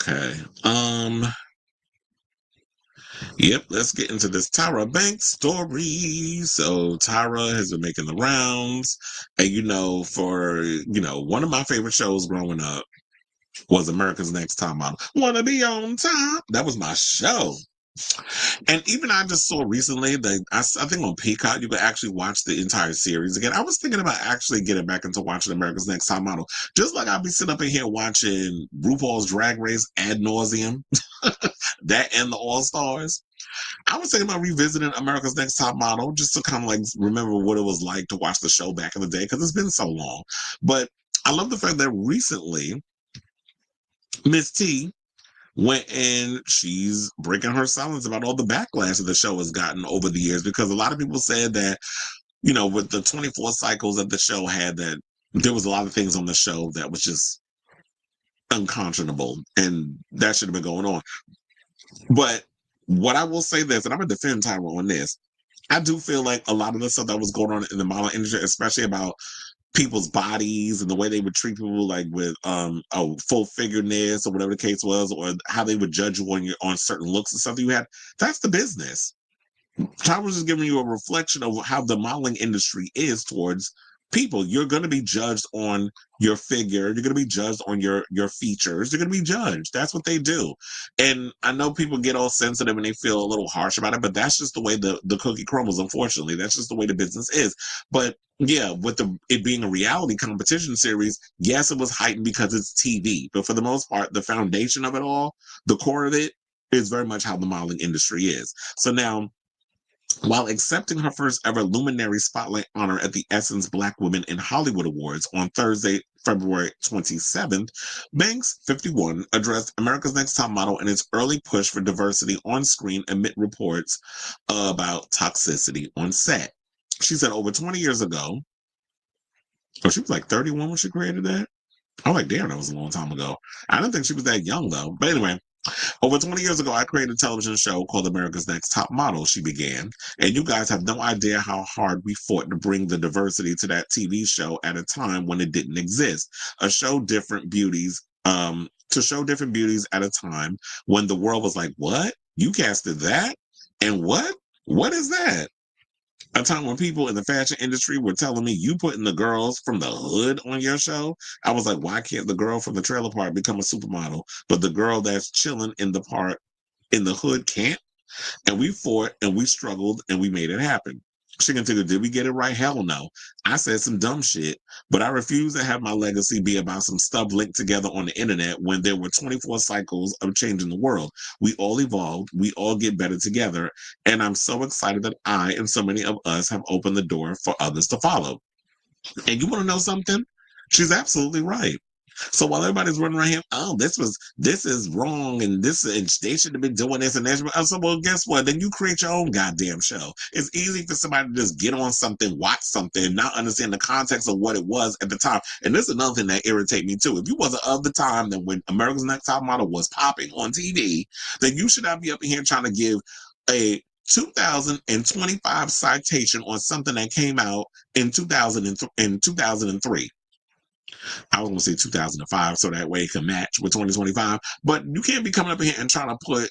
Okay. Yep, let's get into this Tyra Banks story. So Tyra has been making the rounds. And one of my favorite shows growing up was America's Next Top Model. Wanna be on top. That was my show. And even I just saw recently that I think on Peacock you could actually watch the entire series again. I was thinking about actually getting back into watching America's Next Top Model. Just like I'll be sitting up in here watching RuPaul's Drag Race ad nauseum. That and the All Stars. I was thinking about revisiting America's Next Top Model just to kind of like remember what it was like to watch the show back in the day because it's been so long. But I love the fact that recently Miss T went and she's breaking her silence about all the backlash that the show has gotten over the years because a lot of people said that, with the 24 cycles that the show had, that there was a lot of things on the show that was just unconscionable and that should have been going on. But what I will say this, and I'm going to defend Tyra on this, I do feel like a lot of the stuff that was going on in the modeling industry, especially about people's bodies and the way they would treat people like with full figureness or whatever the case was, or how they would judge you on certain looks and stuff you had, that's the business. Tyra was just giving you a reflection of how the modeling industry is towards people. You're going to be judged on your figure. You're going to be judged on your features. You're going to be judged. That's what they do. And I know people get all sensitive and they feel a little harsh about it, but that's just the way the cookie crumbles. Unfortunately, that's just the way the business is. But yeah, with it being a reality competition series, yes, it was heightened because it's TV. But for the most part, the foundation of it all, the core of it, is very much how the modeling industry is. So now, while accepting her first ever Luminary Spotlight honor at the Essence Black Women in Hollywood Awards on Thursday, February 27th, Banks, 51, addressed America's Next Top Model and its early push for diversity on screen amid reports about toxicity on set. She said over 20 years ago, she was like 31 when she created that. I'm like, damn, that was a long time ago. I didn't think she was that young though. But anyway, over 20 years ago, I created a television show called America's Next Top Model, she began. And you guys have no idea how hard we fought to bring the diversity to that TV show at a time when it didn't exist. To show different beauties at a time when the world was like, what? You casted that? And what? What is that? A time when people in the fashion industry were telling me, you putting the girls from the hood on your show. I was like, why can't the girl from the trailer park become a supermodel, but the girl that's chilling in the park in the hood can't? And we fought and we struggled and we made it happen. She continued, did we get it right? Hell no. I said some dumb shit, but I refuse to have my legacy be about some stuff linked together on the internet when there were 24 cycles of changing the world. We all evolved. We all get better together. And I'm so excited that I and so many of us have opened the door for others to follow. And you want to know something? She's absolutely right. So while everybody's running around here, oh, this is wrong, and they should have been doing this and that. I said, well, guess what? Then you create your own goddamn show. It's easy for somebody to just get on something, watch something, not understand the context of what it was at the time. And this is another thing that irritates me too. If you wasn't of the time that when America's Next Top Model was popping on TV, then you should not be up in here trying to give a 2025 citation on something that came out in 2003. I was going to say 2005, so that way it can match with 2025. But you can't be coming up here and trying to put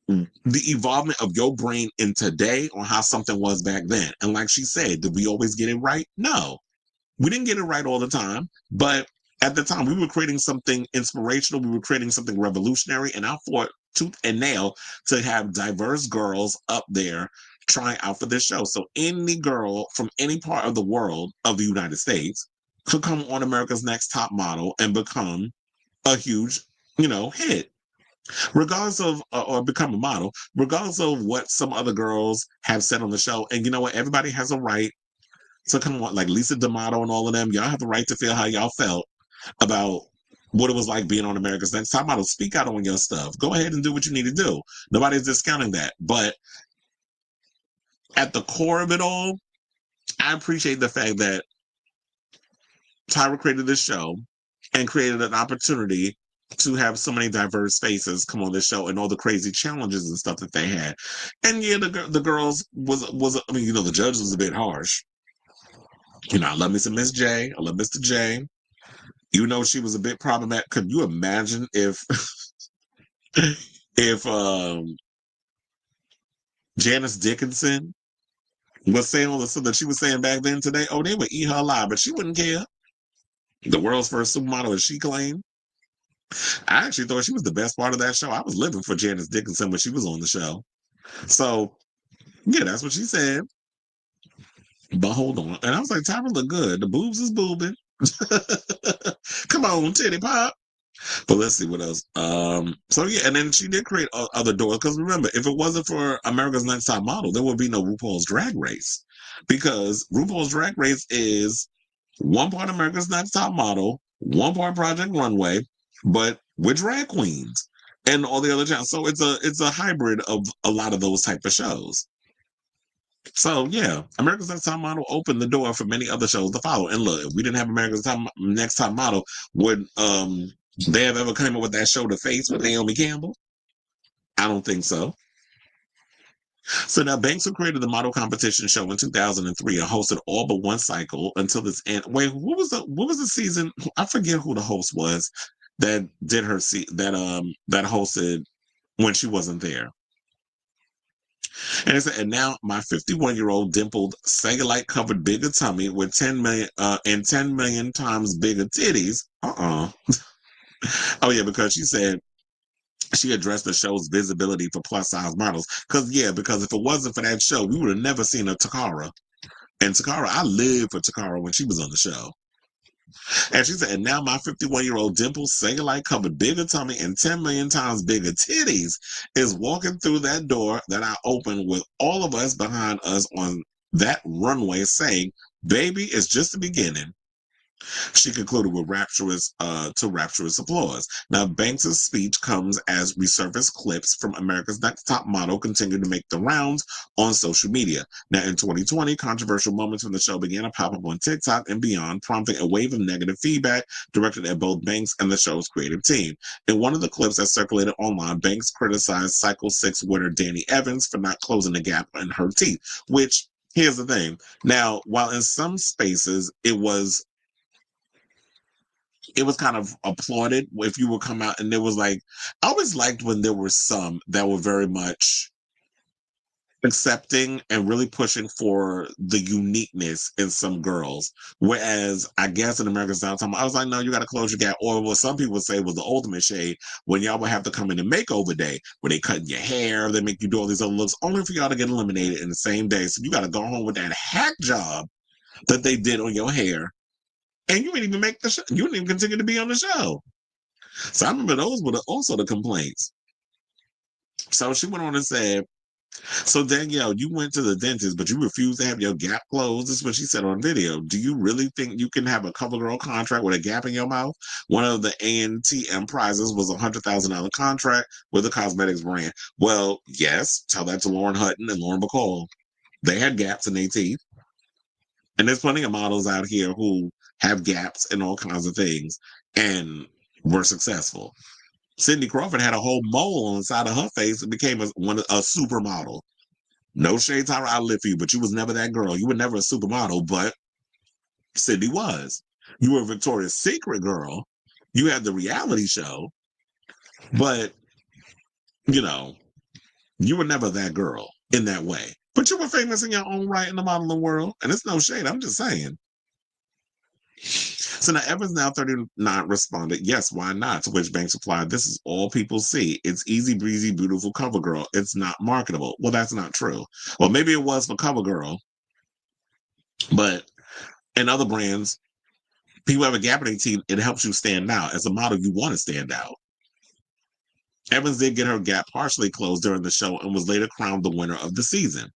the evolvement of your brain in today on how something was back then. And like she said, did we always get it right? No, we didn't get it right all the time. But at the time, we were creating something inspirational. We were creating something revolutionary. And I fought tooth and nail to have diverse girls up there trying out for this show. So any girl from any part of the world of the United States could come on America's Next Top Model and become a huge, hit, regardless of, or become a model, regardless of what some other girls have said on the show. And you know what? Everybody has a right to come on, like Lisa D'Amato and all of them. Y'all have the right to feel how y'all felt about what it was like being on America's Next Top Model. Speak out on your stuff. Go ahead and do what you need to do. Nobody's discounting that. But at the core of it all, I appreciate the fact that Tyra created this show and created an opportunity to have so many diverse faces come on this show and all the crazy challenges and stuff that they had. And yeah, the girls was the judge was a bit harsh. I love me some Miss J. I love Mr. J. She was a bit problematic. Could you imagine if If Janice Dickinson was saying all the stuff that she was saying back then today, oh, they would eat her alive, but she wouldn't care. The world's first supermodel, as she claimed. I actually thought she was the best part of that show. I was living for Janice Dickinson when she was on the show. So, yeah, that's what she said. But hold on. And I was like, Tyra look good. The boobs is boobing. Come on, titty pop. But let's see what else. So yeah, and then she did create other doors because remember, if it wasn't for America's Next Top Model, there would be no RuPaul's Drag Race because RuPaul's Drag Race is one part America's Next Top Model, one part Project Runway, but with drag queens and all the other channels. So it's a hybrid of a lot of those type of shows. So yeah, America's Next Top Model opened the door for many other shows to follow. And look, if we didn't have Next Top Model, would they have ever come up with that show, The Face, with Naomi Campbell? I don't think so. So now Banks, who created the model competition show in 2003 and hosted all but one cycle until this end. Wait, what was the season? I forget who the host was that did her that hosted when she wasn't there. And it said, and now my 51-year-old dimpled cellulite covered bigger tummy with 10 million and 10 million times bigger titties. Oh yeah, because she said she addressed the show's visibility for plus size models. Because if it wasn't for that show, we would have never seen a Takara. And Takara, I lived for Takara when she was on the show. And she said, and now my 51-year-old dimple cellulite covered bigger tummy and 10 million times bigger titties is walking through that door that I opened with all of us behind us on that runway saying, baby, it's just the beginning. She concluded with rapturous applause. Now, Banks's speech comes as resurfaced clips from America's Next Top Model continue to make the rounds on social media. Now, in 2020, controversial moments from the show began to pop up on TikTok and beyond, prompting a wave of negative feedback directed at both Banks and the show's creative team. In one of the clips that circulated online, Banks criticized Cycle 6 winner Danny Evans for not closing the gap in her teeth, which, here's the thing. Now, while in some spaces it was kind of applauded if you would come out and there was like I always liked when there were some that were very much accepting and really pushing for the uniqueness in some girls. Whereas I guess in American Style Time, I was like, no, you gotta close your gap. Or what some people would say was the ultimate shade when y'all would have to come in and makeover day where they cutting your hair, they make you do all these other looks, only for y'all to get eliminated in the same day. So you gotta go home with that hack job that they did on your hair. And you didn't even make the show. You didn't even continue to be on the show. So I remember those were also the complaints. So she went on and said, so Danielle, you went to the dentist, but you refused to have your gap closed. This is what she said on video. Do you really think you can have a CoverGirl contract with a gap in your mouth? One of the ANTM prizes was a $100,000 contract with a cosmetics brand. Well, yes. Tell that to Lauren Hutton and Lauren Bacall. They had gaps in their teeth. And there's plenty of models out here who have gaps and all kinds of things and were successful. Cindy Crawford had a whole mole on the side of her face and became a supermodel. No shade, Tyra, I live for you, but you was never that girl. You were never a supermodel, but Cindy was. You were a Victoria's Secret girl. You had the reality show, but, you know, you were never that girl in that way. But you were famous in your own right in the modeling world. And it's no shade. I'm just saying. So now Evans, now 39, responded, yes, why not? To which Banks replied, this is all people see. It's easy breezy, beautiful CoverGirl. It's not marketable. Well, that's not true. Well, maybe it was for CoverGirl, but in other brands, people have a gap in their teeth. It helps you stand out. As a model, you want to stand out. Evans did get her gap partially closed during the show and was later crowned the winner of the season.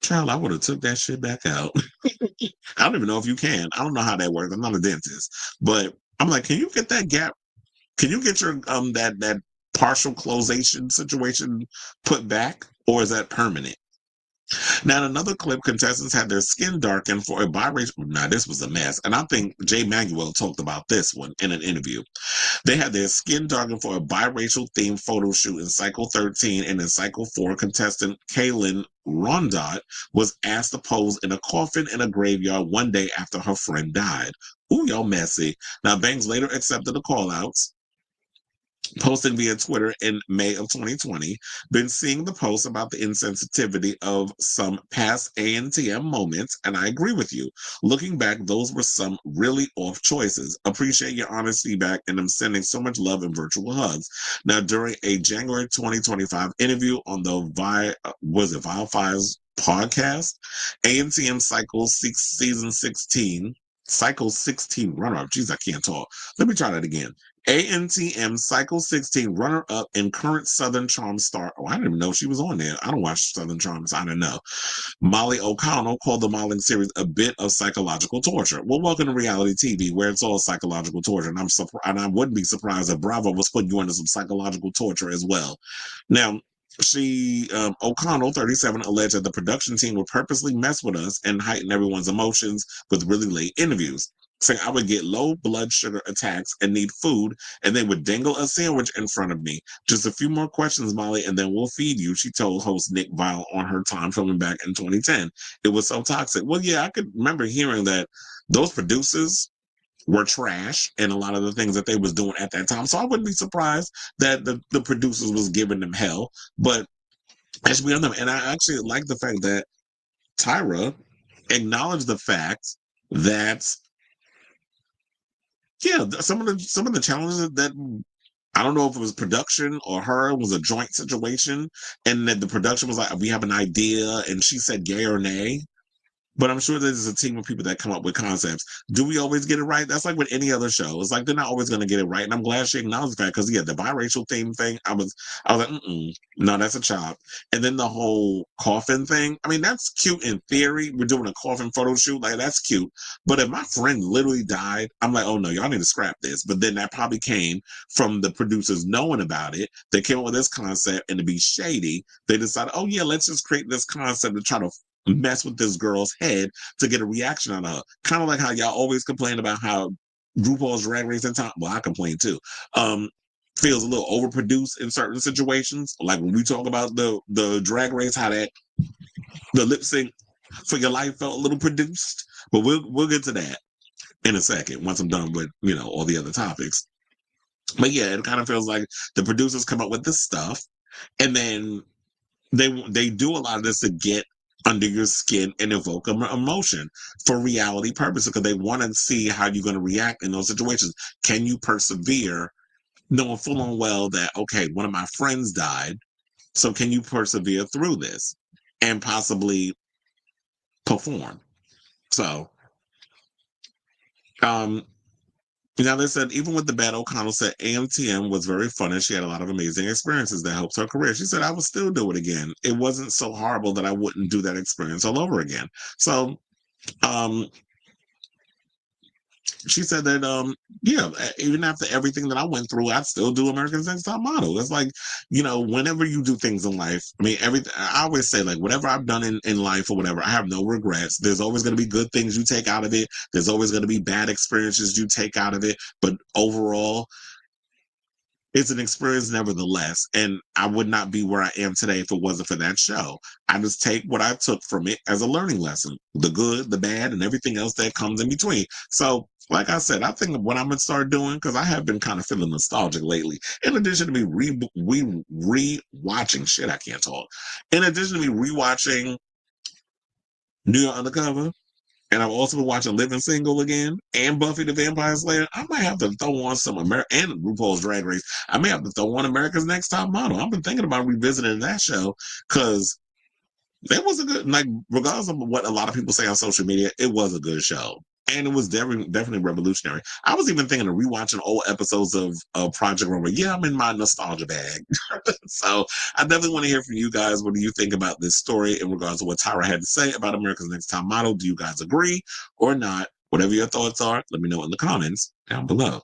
Child, I would have took that shit back out. I don't even know if you can. I don't know how that works. I'm not a dentist, but I'm like, can you get that gap? Can you get your that partial closation situation put back, or is that permanent? Now, in another clip, contestants had their skin darkened for a biracial. Now, this was a mess, and I think Jay Manuel talked about this one in an interview. They had their skin darkened for a biracial themed photo shoot in Cycle 13, and in Cycle 4, contestant Kaylin Rondot was asked to pose in a coffin in a graveyard one day after her friend died. Ooh, y'all messy. Now, Banks later accepted the callouts. posting via Twitter in May of 2020, been seeing the posts about the insensitivity of some past ANTM moments, and I agree with you. Looking back, those were some really off choices. Appreciate your honest feedback, and I'm sending so much love and virtual hugs. Now, during a January 2025 interview on the Vile Files podcast, ANTM Season 16, Cycle 16 runner-up. Jeez, I can't talk. Let me try that again. ANTM Cycle 16 runner-up and current Southern Charm star. Oh, I didn't even know she was on there. I don't watch Southern Charms. I don't know. Molly O'Connell called the modeling series a bit of psychological torture. Well, welcome to reality TV, where it's all psychological torture, and I wouldn't be surprised if Bravo was putting you into some psychological torture as well. Now, O'Connell, 37, alleged that the production team would purposely mess with us and heighten everyone's emotions with really late interviews, saying I would get low blood sugar attacks and need food, and they would dangle a sandwich in front of me. Just a few more questions, Molly, and then we'll feed you, she told host Nick Vile on her time filming back in 2010. It was so toxic. Well, yeah, I could remember hearing that those producers were trash and a lot of the things that they was doing at that time. So I wouldn't be surprised that the producers was giving them hell. But as we know, and I actually like the fact that Tyra acknowledged the fact that yeah, some of the challenges that I don't know if it was production or her, it was a joint situation, and that the production was like, we have an idea, and she said yay or nay. But I'm sure there's a team of people that come up with concepts. Do we always get it right? That's like with any other show. It's like they're not always going to get it right, and I'm glad she acknowledged that because yeah, the biracial theme thing, I was like, no, that's a chop. And then the whole coffin thing. I mean, that's cute in theory. We're doing a coffin photo shoot, like that's cute. But if my friend literally died, I'm like, oh no, y'all need to scrap this. But then that probably came from the producers knowing about it. They came up with this concept, and to be shady, they decided, oh yeah, let's just create this concept to try to mess with this girl's head to get a reaction out of her. Kind of like how y'all always complain about how RuPaul's Drag Race in time. Well, I complain too. Feels a little overproduced in certain situations. Like when we talk about the Drag Race, how that the lip sync for your life felt a little produced. But we'll get to that in a second once I'm done with all the other topics. But yeah, it kind of feels like the producers come up with this stuff, and then they do a lot of this to get under your skin and evoke emotion for reality purposes because they want to see how you're going to react in those situations. Can you persevere knowing full and well that, okay, one of my friends died, so can you persevere through this and possibly perform? So, now they said even with the bad, O'Connell said AMTM was very fun and she had a lot of amazing experiences that helped her career. She said I would still do it again. It wasn't so horrible that I wouldn't do that experience all over again. So um she said that yeah, even after everything that I went through, I'd still do America's Next Top Model. It's like, whenever you do things in life, I mean, everything I always say, like, whatever I've done in life or whatever, I have no regrets. There's always going to be good things you take out of it. There's always going to be bad experiences you take out of it. But overall, it's an experience nevertheless. And I would not be where I am today if it wasn't for that show. I just take what I took from it as a learning lesson, the good, the bad, and everything else that comes in between. So, like I said, I think what I'm going to start doing, because I have been kind of feeling nostalgic lately, in addition to me re-watching, shit, I can't talk. In addition to me rewatching New York Undercover, and I've also been watching Living Single again and Buffy the Vampire Slayer. I might have to throw on some and RuPaul's Drag Race. I may have to throw on America's Next Top Model. I've been thinking about revisiting that show because that was a good, like, regardless of what a lot of people say on social media, it was a good show. And it was definitely revolutionary. I was even thinking of rewatching old episodes of Project Runway. Yeah, I'm in my nostalgia bag. So I definitely want to hear from you guys. What do you think about this story in regards to what Tyra had to say about America's Next Top Model? Do you guys agree or not? Whatever your thoughts are, let me know in the comments down below.